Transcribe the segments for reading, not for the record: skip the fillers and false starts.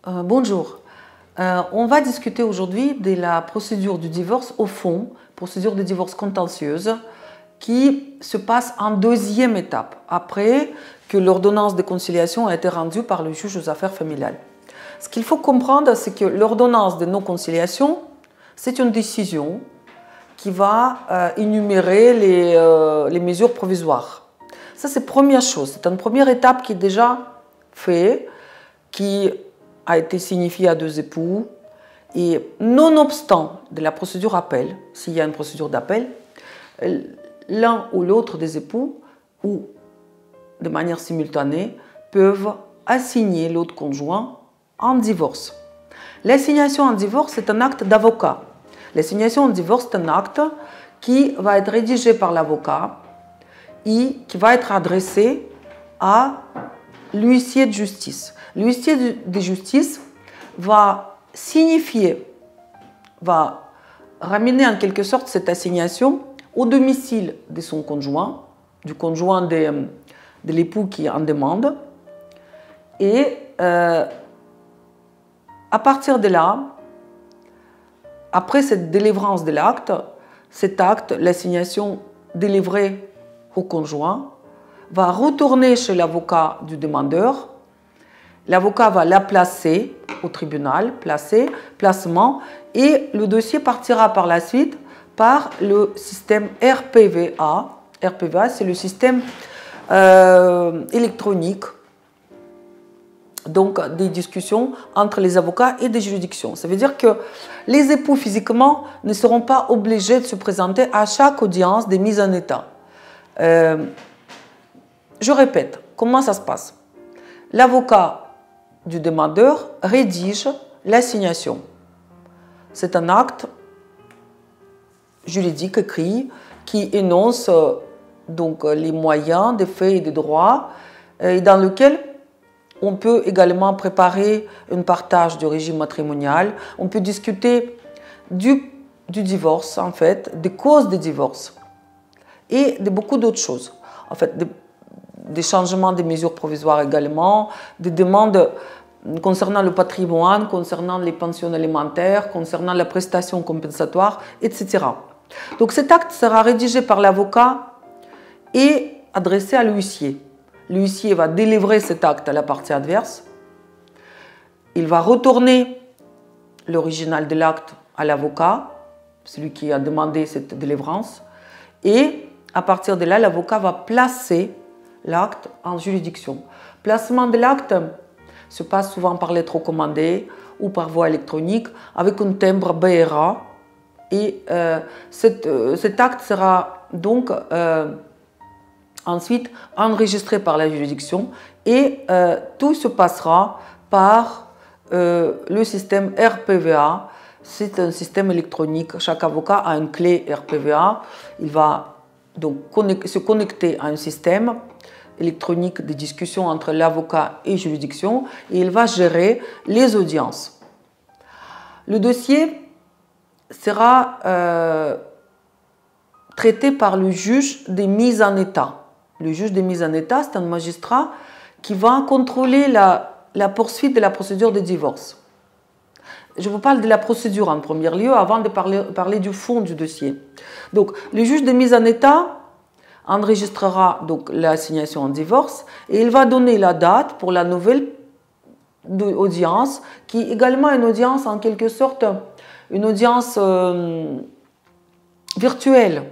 Bonjour. On va discuter aujourd'hui de la procédure du divorce au fond, procédure de divorce contentieuse, qui se passe en deuxième étape, après que l'ordonnance de conciliation a été rendue par le juge aux affaires familiales. Ce qu'il faut comprendre, c'est que l'ordonnance de non-conciliation, c'est une décision qui va énumérer les mesures provisoires. Ça, c'est la première chose. C'est une première étape qui est déjà faite, qui a été signifiée à deux époux. Et nonobstant de la procédure appel, s'il y a une procédure d'appel, l'un ou l'autre des époux, ou de manière simultanée, peuvent assigner l'autre conjoint en divorce. L'assignation en divorce est un acte d'avocat. L'assignation en divorce est un acte qui va être rédigé par l'avocat et qui va être adressé à l'huissier de justice. L'huissier de justice va signifier, va ramener en quelque sorte cette assignation au domicile de son conjoint, du conjoint de l'époux qui en demande. Et à partir de là, après cette délivrance de l'acte, cet acte, l'assignation délivrée au conjoint, va retourner chez l'avocat du demandeur. L'avocat va la placer au tribunal, placement, et le dossier partira par la suite par le système RPVA. RPVA, c'est le système électronique, donc des discussions entre les avocats et des juridictions. Ça veut dire que les époux physiquement ne seront pas obligés de se présenter à chaque audience des mises en état. Je répète, comment ça se passe? L'avocat du demandeur rédige l'assignation. C'est un acte juridique écrit qui énonce donc les moyens des faits et des droits et dans lequel on peut également préparer un partage du régime matrimonial. On peut discuter du divorce, en fait, des causes du divorce et de beaucoup d'autres choses. En fait, des changements des mesures provisoires également, des demandes concernant le patrimoine, concernant les pensions alimentaires, concernant la prestation compensatoire, etc. Donc cet acte sera rédigé par l'avocat et adressé à l'huissier. L'huissier va délivrer cet acte à la partie adverse. Il va retourner l'original de l'acte à l'avocat, celui qui a demandé cette délivrance. Et à partir de là, l'avocat va placer l'acte en juridiction. Placement de l'acte se passe souvent par lettre recommandée ou par voie électronique avec un timbre BRA. Et cet acte sera donc ensuite enregistré par la juridiction et tout se passera par le système RPVA. C'est un système électronique. Chaque avocat a une clé RPVA. Il va donc se connecter à un système électronique de discussion entre l'avocat et juridiction et il va gérer les audiences. Le dossier sera traité par le juge des mises en état. Le juge des mises en état, c'est un magistrat qui va contrôler la poursuite de la procédure de divorce. Je vous parle de la procédure en premier lieu avant de parler du fond du dossier. Donc, le juge des mises en état enregistrera donc l'assignation en divorce et il va donner la date pour la nouvelle audience qui est également une audience en quelque sorte, une audience virtuelle.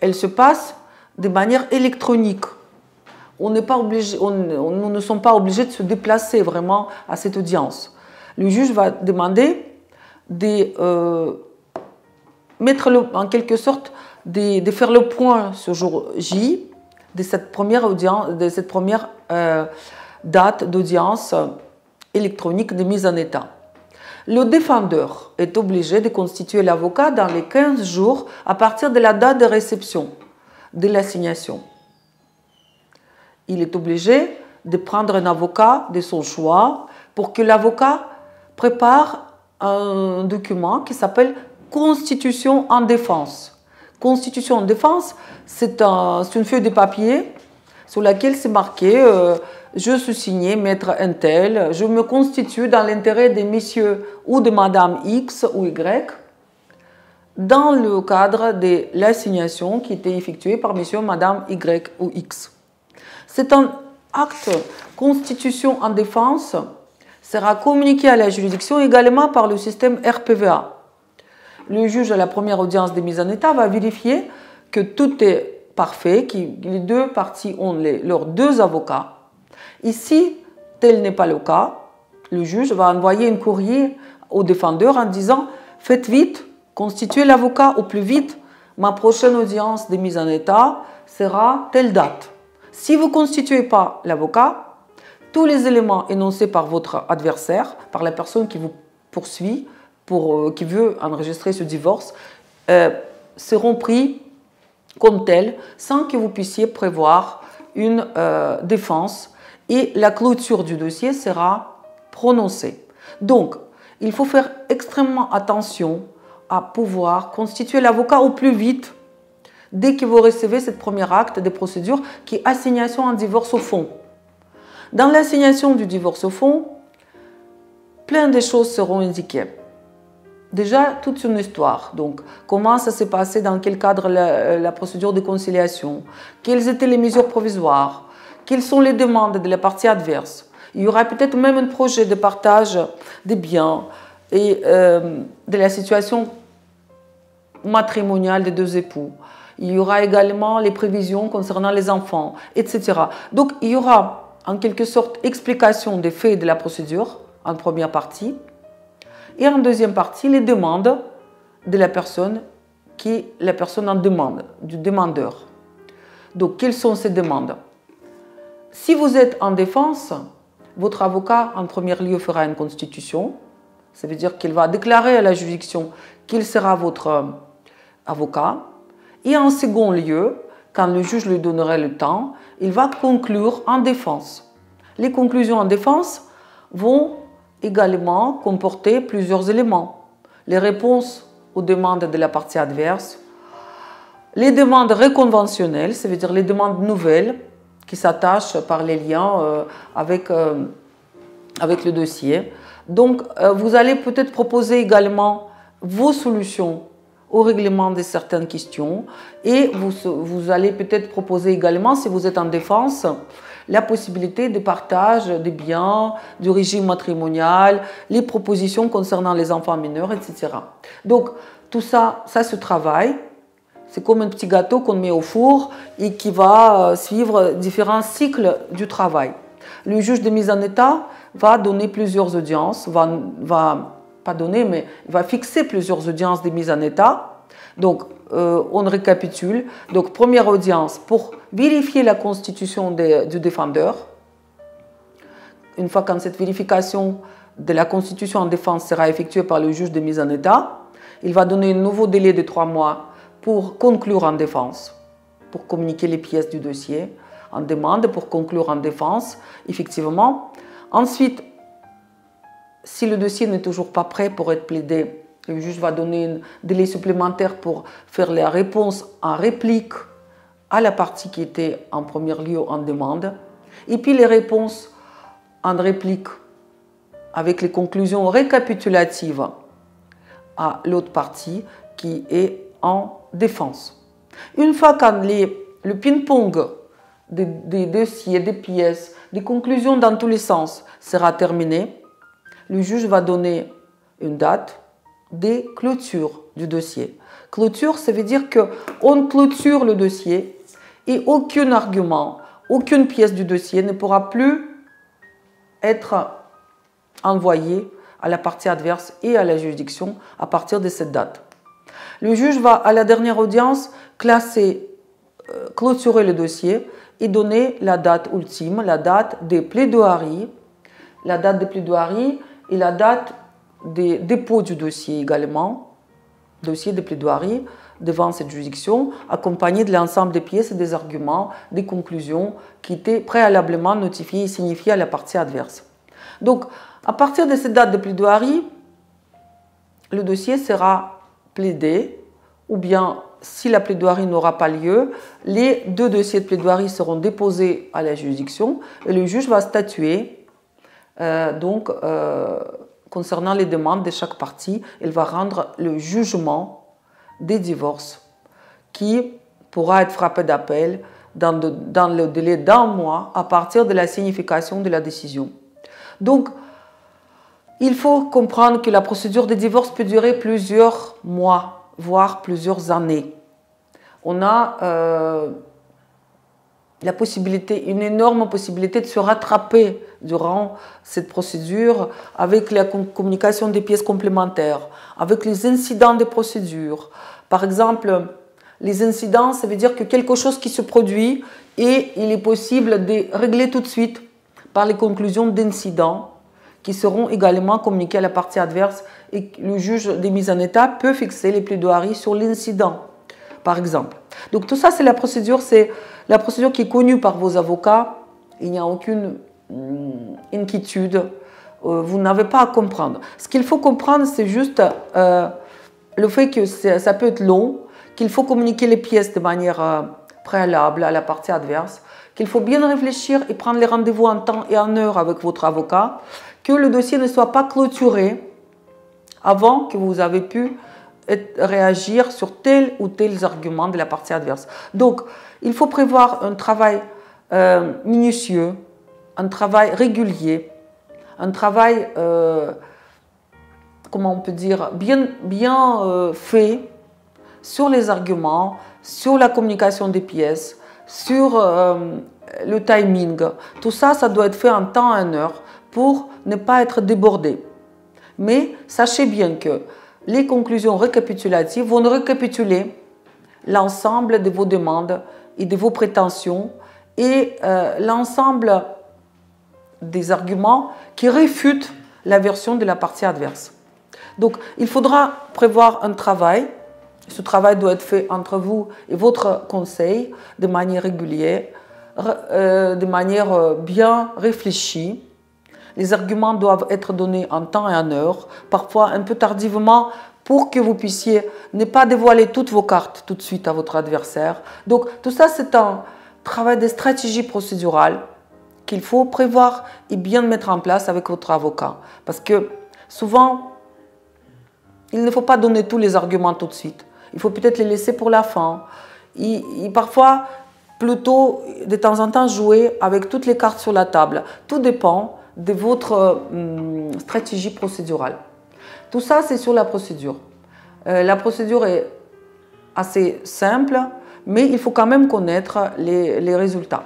Elle se passe de manière électronique. On ne sommes pas obligés de se déplacer vraiment à cette audience. Le juge va demander de mettre en quelque sorte de faire le point ce jour J de cette première audience, de cette première date d'audience électronique de mise en état. Le défendeur est obligé de constituer l'avocat dans les 15 jours à partir de la date de réception de l'assignation. Il est obligé de prendre un avocat de son choix pour que l'avocat prépare un document qui s'appelle Constitution en défense. Constitution en défense, c'est une feuille de papier sur laquelle c'est marqué je suis signé maître untel, je me constitue dans l'intérêt des messieurs ou de madame X ou Y dans le cadre de l'assignation qui était effectuée par monsieur, madame Y ou X. C'est un acte constitution en défense sera communiqué à la juridiction également par le système RPVA. Le juge à la première audience de mise en état va vérifier que tout est parfait, que les deux parties ont leurs deux avocats. Et si tel n'est pas le cas, le juge va envoyer un courrier au défendeur en disant « Faites vite, constituez l'avocat au plus vite, ma prochaine audience de mise en état sera telle date. » Si vous ne constituez pas l'avocat, tous les éléments énoncés par votre adversaire, par la personne qui vous poursuit, qui veut enregistrer ce divorce, seront pris comme tels sans que vous puissiez prévoir une défense et la clôture du dossier sera prononcée. Donc, il faut faire extrêmement attention à pouvoir constituer l'avocat au plus vite dès que vous recevez cette première acte de procédure qui est assignation en divorce au fond. Dans l'assignation du divorce au fond, plein de choses seront indiquées. Déjà, toute une histoire. Donc, comment ça s'est passé, dans quel cadre la procédure de conciliation, quelles étaient les mesures provisoires, quelles sont les demandes de la partie adverse. Il y aura peut-être même un projet de partage des biens et de la situation matrimoniale des deux époux. Il y aura également les prévisions concernant les enfants, etc. Donc, il y aura en quelque sorte explication des faits de la procédure en première partie. Et en deuxième partie, les demandes de la personne qui est la personne en demande, du demandeur. Donc, quelles sont ces demandes? Si vous êtes en défense, votre avocat, en premier lieu, fera une constitution. Ça veut dire qu'il va déclarer à la juridiction qu'il sera votre avocat. Et en second lieu, quand le juge lui donnerait le temps, il va conclure en défense. Les conclusions en défense vont également comporter plusieurs éléments. Les réponses aux demandes de la partie adverse, les demandes reconventionnelles, ça veut dire les demandes nouvelles qui s'attachent par les liens avec le dossier. Donc, vous allez peut-être proposer également vos solutions au règlement de certaines questions et vous allez peut-être proposer également, si vous êtes en défense, la possibilité de partage des biens, du régime matrimonial, les propositions concernant les enfants mineurs, etc. Donc, tout ça, ça se travaille. C'est comme un petit gâteau qu'on met au four et qui va suivre différents cycles du travail. Le juge de mise en état va donner plusieurs audiences, pas donner, mais il va fixer plusieurs audiences de mise en état. Donc, on récapitule. Donc, première audience pour vérifier la constitution du défendeur. Une fois que cette vérification de la constitution en défense sera effectuée par le juge de mise en état, il va donner un nouveau délai de 3 mois pour conclure en défense, pour communiquer les pièces du dossier en demande, pour conclure en défense, effectivement. Ensuite, si le dossier n'est toujours pas prêt pour être plaidé, le juge va donner un délai supplémentaire pour faire la réponse en réplique à la partie qui était en premier lieu en demande. Et puis les réponses en réplique avec les conclusions récapitulatives à l'autre partie qui est en défense. Une fois que le ping-pong des dossiers, des pièces, des conclusions dans tous les sens sera terminé, le juge va donner une date de clôture du dossier. Clôture, ça veut dire qu'on clôture le dossier et aucun argument, aucune pièce du dossier ne pourra plus être envoyée à la partie adverse et à la juridiction à partir de cette date. Le juge va, à la dernière audience, clôturer le dossier et donner la date ultime, la date des plaidoiries, et la date des dépôts du dossier également, dossier de plaidoirie devant cette juridiction, accompagné de l'ensemble des pièces et des arguments, des conclusions qui étaient préalablement notifiées et signifiées à la partie adverse. Donc, à partir de cette date de plaidoirie, le dossier sera plaidé ou bien si la plaidoirie n'aura pas lieu, les 2 dossiers de plaidoirie seront déposés à la juridiction et le juge va statuer concernant les demandes de chaque partie. Il va rendre le jugement des divorces qui pourra être frappé d'appel dans le délai d'1 mois à partir de la signification de la décision. Donc, il faut comprendre que la procédure de divorce peut durer plusieurs mois, voire plusieurs années. On a la possibilité, une énorme possibilité de se rattraper durant cette procédure avec la communication des pièces complémentaires, avec les incidents des procédures. Par exemple, les incidents, ça veut dire que quelque chose qui se produit et il est possible de régler tout de suite par les conclusions d'incidents qui seront également communiquées à la partie adverse et le juge des mises en état peut fixer les plaidoiries sur l'incident, par exemple. Donc tout ça, c'est la procédure qui est connue par vos avocats. Il n'y a aucune inquiétude. Vous n'avez pas à comprendre. Ce qu'il faut comprendre, c'est juste le fait que ça peut être long, qu'il faut communiquer les pièces de manière préalable à la partie adverse, qu'il faut bien réfléchir et prendre les rendez-vous en temps et en heure avec votre avocat, que le dossier ne soit pas clôturé avant que vous avez pu réagir sur tel ou tel argument de la partie adverse. Donc, il faut prévoir un travail minutieux, un travail régulier, un travail, comment on peut dire, bien fait sur les arguments, sur la communication des pièces, sur le timing. Tout ça, ça doit être fait en temps et en heure pour ne pas être débordé. Mais sachez bien que les conclusions récapitulatives vont récapituler l'ensemble de vos demandes et de vos prétentions et l'ensemble des arguments qui réfutent la version de la partie adverse. Donc, il faudra prévoir un travail. Ce travail doit être fait entre vous et votre conseil de manière régulière, de manière bien réfléchie. Les arguments doivent être donnés en temps et en heure, parfois un peu tardivement, pour que vous puissiez ne pas dévoiler toutes vos cartes tout de suite à votre adversaire. Donc tout ça, c'est un travail de stratégie procédurale qu'il faut prévoir et bien mettre en place avec votre avocat. Parce que souvent, il ne faut pas donner tous les arguments tout de suite. Il faut peut-être les laisser pour la fin. Et parfois, plutôt, de temps en temps, jouer avec toutes les cartes sur la table. Tout dépend de votre stratégie procédurale. Tout ça, c'est sur la procédure. La procédure est assez simple, mais il faut quand même connaître les résultats.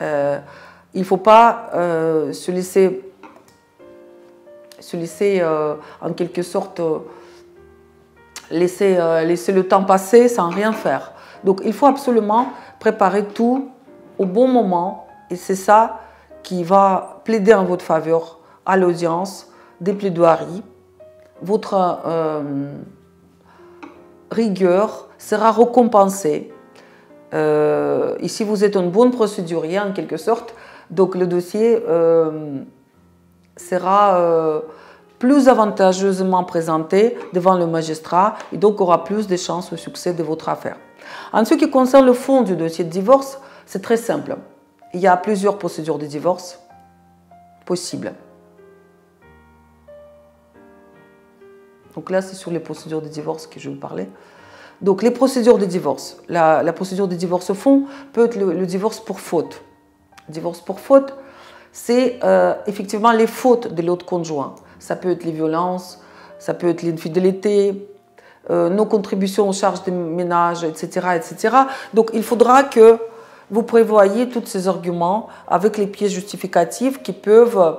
Il ne faut pas se laisser en quelque sorte, laisser le temps passer sans rien faire. Donc, il faut absolument préparer tout au bon moment et c'est ça qui va plaider en votre faveur à l'audience des plaidoiries. Votre rigueur sera récompensée. Ici, vous êtes un bon procédurier en quelque sorte, donc le dossier sera plus avantageusement présenté devant le magistrat et donc aura plus de chances au succès de votre affaire. En ce qui concerne le fond du dossier de divorce, c'est très simple. Il y a plusieurs procédures de divorce possibles. Donc là, c'est sur les procédures de divorce que je vais vous parler. Donc les procédures de divorce. La procédure de divorce au fond peut être le divorce pour faute. Le divorce pour faute, c'est effectivement les fautes de l'autre conjoint. Ça peut être les violences, ça peut être l'infidélité, nos contributions aux charges de ménage, etc., etc. Donc il faudra que vous prévoyez tous ces arguments avec les pièces justificatives qui peuvent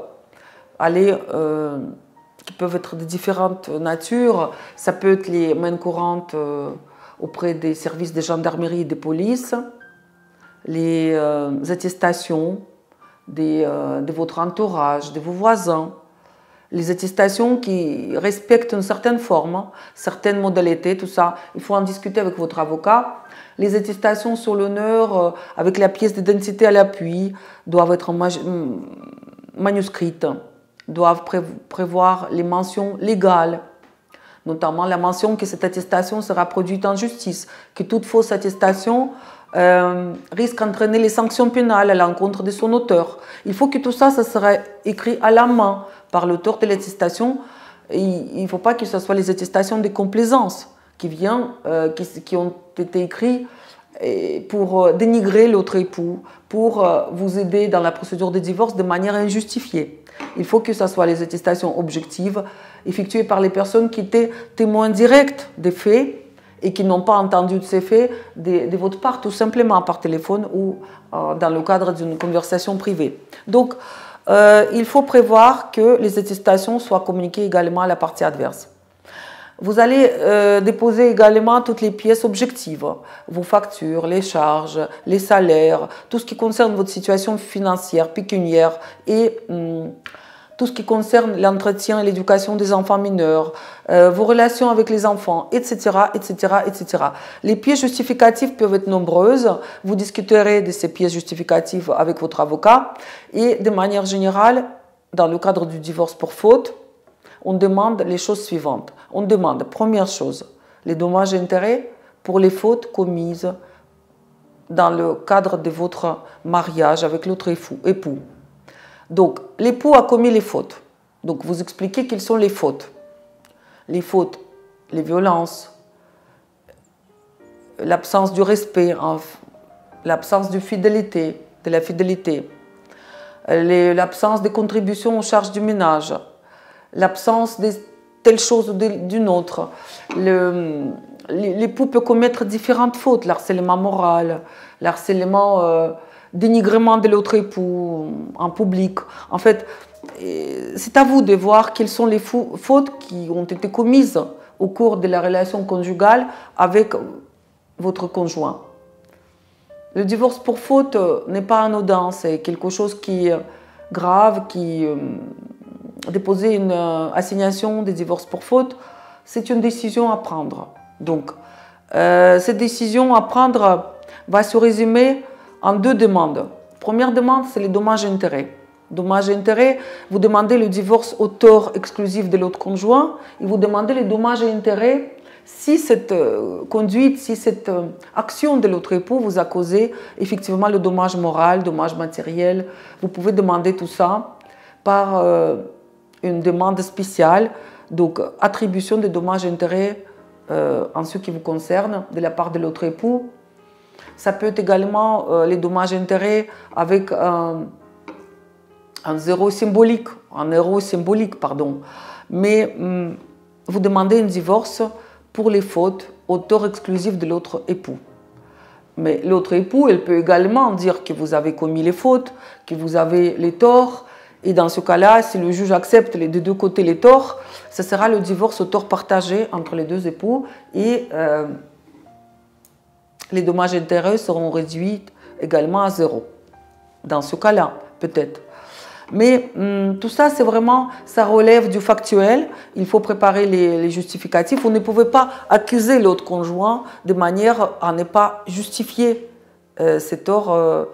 être de différentes natures. Ça peut être les mains courantes auprès des services de gendarmerie et de police, les attestations de votre entourage, de vos voisins, les attestations qui respectent une certaine forme, certaines modalités, tout ça. Il faut en discuter avec votre avocat. Les attestations sur l'honneur avec la pièce d'identité à l'appui doivent être manuscrites, doivent prévoir les mentions légales notamment la mention que cette attestation sera produite en justice, que toute fausse attestation risque d'entraîner les sanctions pénales à l'encontre de son auteur. Il faut que tout ça, ça sera écrit à la main par l'auteur de l'attestation. Il ne faut pas que ce soit les attestations de complaisance qui ont été écrites pour dénigrer l'autre époux, pour vous aider dans la procédure de divorce de manière injustifiée. Il faut que ce soit les attestations objectives effectuées par les personnes qui étaient témoins directs des faits et qui n'ont pas entendu de ces faits de votre part, tout simplement par téléphone ou dans le cadre d'une conversation privée. Donc, il faut prévoir que les attestations soient communiquées également à la partie adverse. Vous allez déposer également toutes les pièces objectives, vos factures, les charges, les salaires, tout ce qui concerne votre situation financière, pécuniaire et tout ce qui concerne l'entretien et l'éducation des enfants mineurs, vos relations avec les enfants, etc., etc., etc. Les pièces justificatives peuvent être nombreuses. Vous discuterez de ces pièces justificatives avec votre avocat. Et de manière générale, dans le cadre du divorce pour faute, on demande les choses suivantes. On demande, première chose, les dommages et intérêts pour les fautes commises dans le cadre de votre mariage avec l'autre époux. Donc, l'époux a commis les fautes. Donc, vous expliquez quelles sont les fautes. Les fautes, les violences, l'absence du respect, l'absence de la fidélité, l'absence de contribution aux charges du ménage, l'absence de telle chose ou d'une autre. L'époux peut commettre différentes fautes, l'harcèlement moral, l'harcèlement, dénigrement de l'autre époux en public. En fait, c'est à vous de voir quelles sont les fautes qui ont été commises au cours de la relation conjugale avec votre conjoint. Le divorce pour faute n'est pas anodin, c'est quelque chose qui est grave, déposer une assignation de divorce pour faute, c'est une décision à prendre. Donc, cette décision à prendre va se résumer en deux demandes. Première demande, c'est les dommages et intérêts. Dommages et intérêts, vous demandez le divorce au tort exclusif de l'autre conjoint et vous demandez les dommages et intérêts si cette conduite, si cette action de l'autre époux vous a causé effectivement le dommage moral, dommage matériel. Vous pouvez demander tout ça par une demande spéciale, donc attribution des dommages et intérêts en ce qui vous concerne de la part de l'autre époux. Ça peut être également les dommages et intérêts avec un euro symbolique, mais vous demandez un divorce pour les fautes au tort exclusif de l'autre époux. Mais l'autre époux, elle peut également dire que vous avez commis les fautes, que vous avez les torts, et dans ce cas-là, si le juge accepte des deux côtés les torts, ce sera le divorce au tort partagé entre les deux époux et les dommages et intérêts seront réduits également à zéro. Dans ce cas-là, peut-être. Mais tout ça, c'est vraiment, ça relève du factuel. Il faut préparer les justificatifs. Vous ne pouvez pas accuser l'autre conjoint de manière à ne pas justifier ces torts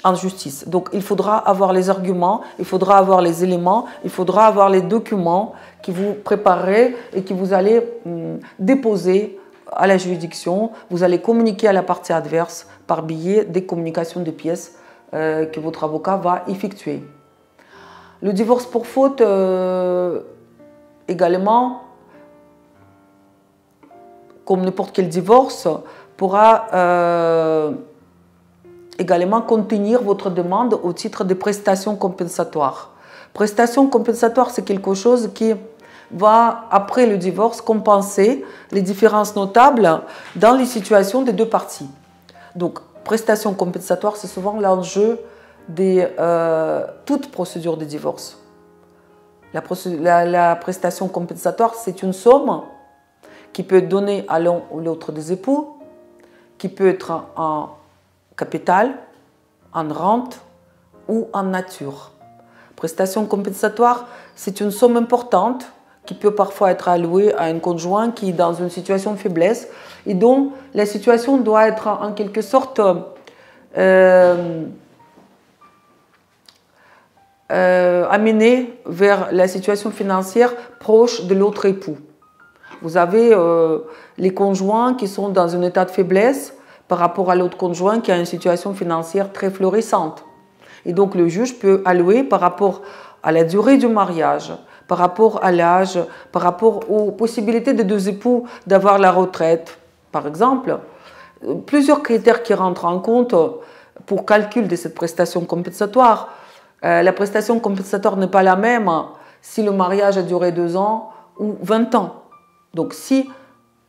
en justice. Donc, il faudra avoir les arguments, il faudra avoir les éléments, il faudra avoir les documents que vous préparerez et que vous allez déposer à la juridiction. Vous allez communiquer à la partie adverse par biais des communications de pièces que votre avocat va effectuer. Le divorce pour faute également, comme n'importe quel divorce, pourra également contenir votre demande au titre des prestations compensatoires. Prestations compensatoires, c'est quelque chose qui va, après le divorce, compenser les différences notables dans les situations des deux parties. Donc, prestations compensatoires, c'est souvent l'enjeu de toute procédure de divorce. La prestation compensatoire, c'est une somme qui peut être donnée à l'un ou l'autre des époux, qui peut être en capital, en rente ou en nature. Prestation compensatoire, c'est une somme importante qui peut parfois être allouée à un conjoint qui est dans une situation de faiblesse et dont la situation doit être en quelque sorte amenée vers la situation financière proche de l'autre époux. Vous avez les conjoints qui sont dans un état de faiblesse par rapport à l'autre conjoint qui a une situation financière très florissante. Et donc le juge peut allouer par rapport à la durée du mariage, par rapport à l'âge, par rapport aux possibilités des deux époux d'avoir la retraite, par exemple. Plusieurs critères qui rentrent en compte pour calcul de cette prestation compensatoire. La prestation compensatoire n'est pas la même si le mariage a duré 2 ans ou 20 ans. Donc si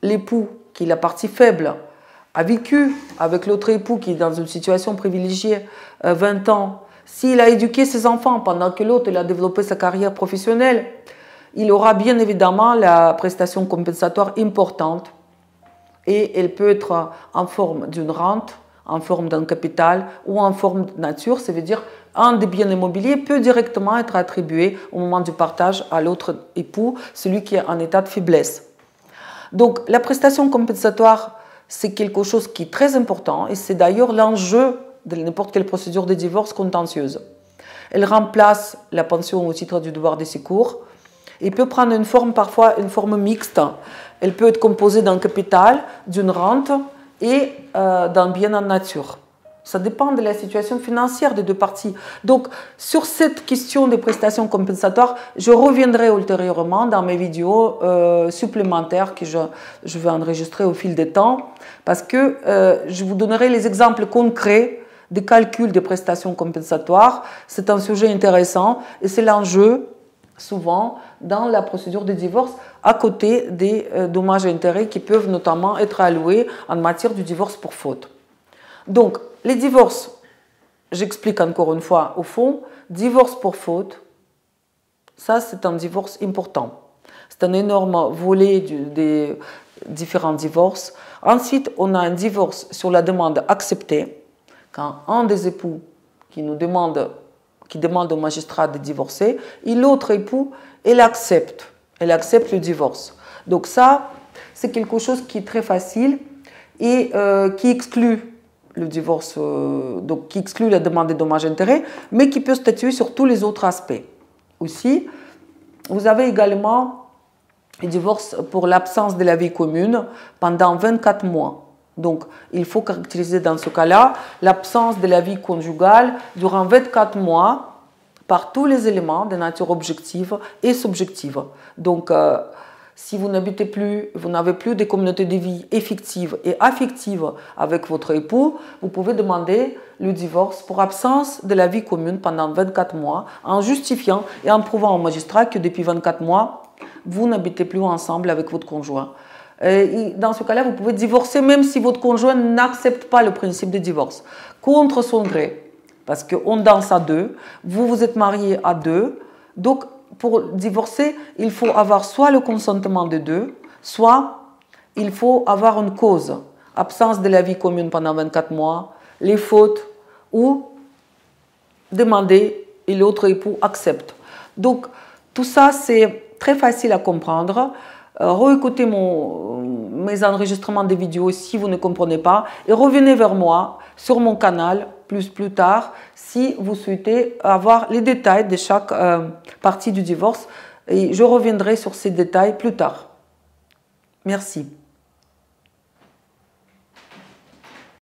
l'époux, qui est la partie faible, a vécu avec l'autre époux qui est dans une situation privilégiée 20 ans, s'il a éduqué ses enfants pendant que l'autre a développé sa carrière professionnelle, il aura bien évidemment la prestation compensatoire importante et elle peut être en forme d'une rente, en forme d'un capital ou en forme de nature. Ça veut dire un des biens immobiliers peut directement être attribué au moment du partage à l'autre époux, celui qui est en état de faiblesse. Donc la prestation compensatoire, c'est quelque chose qui est très important et c'est d'ailleurs l'enjeu de n'importe quelle procédure de divorce contentieuse. Elle remplace la pension au titre du devoir de secours et peut prendre une forme, parfois une forme mixte. Elle peut être composée d'un capital, d'une rente et d'un bien en nature. Ça dépend de la situation financière des deux parties. Donc, sur cette question des prestations compensatoires, je reviendrai ultérieurement dans mes vidéos supplémentaires que je vais enregistrer au fil des temps, parce que je vous donnerai les exemples concrets des calculs des prestations compensatoires. C'est un sujet intéressant et c'est l'enjeu, souvent, dans la procédure de divorce, à côté des dommages et intérêts qui peuvent notamment être alloués en matière du divorce pour faute. Donc, les divorces, j'explique encore une fois au fond, divorce pour faute, ça c'est un divorce important. C'est un énorme volet des différents divorces. Ensuite, on a un divorce sur la demande acceptée, quand un des époux qui demande au magistrat de divorcer, et l'autre époux, elle accepte le divorce. Donc ça, c'est quelque chose qui est très facile et qui exclut le divorce, donc qui exclut la demande des dommages-intérêts, mais qui peut statuer sur tous les autres aspects. Aussi, vous avez également le divorce pour l'absence de la vie commune pendant 24 mois. Donc, il faut caractériser dans ce cas-là l'absence de la vie conjugale durant 24 mois par tous les éléments de nature objective et subjective. Donc, si vous n'habitez plus, vous n'avez plus de communauté de vie effective et affective avec votre époux, vous pouvez demander le divorce pour absence de la vie commune pendant 24 mois en justifiant et en prouvant au magistrat que depuis 24 mois, vous n'habitez plus ensemble avec votre conjoint. Et dans ce cas-là, vous pouvez divorcer même si votre conjoint n'accepte pas le principe de divorce, contre son gré. Parce qu'on danse à deux, vous êtes mariés à deux, donc pour divorcer, il faut avoir soit le consentement des deux, soit il faut avoir une cause, absence de la vie commune pendant 24 mois, les fautes, ou demander et l'autre époux accepte. Donc tout ça, c'est très facile à comprendre. Réécoutez mes enregistrements de vidéos si vous ne comprenez pas et revenez vers moi sur mon canal plus tard si vous souhaitez avoir les détails de chaque partie du divorce et je reviendrai sur ces détails plus tard. Merci.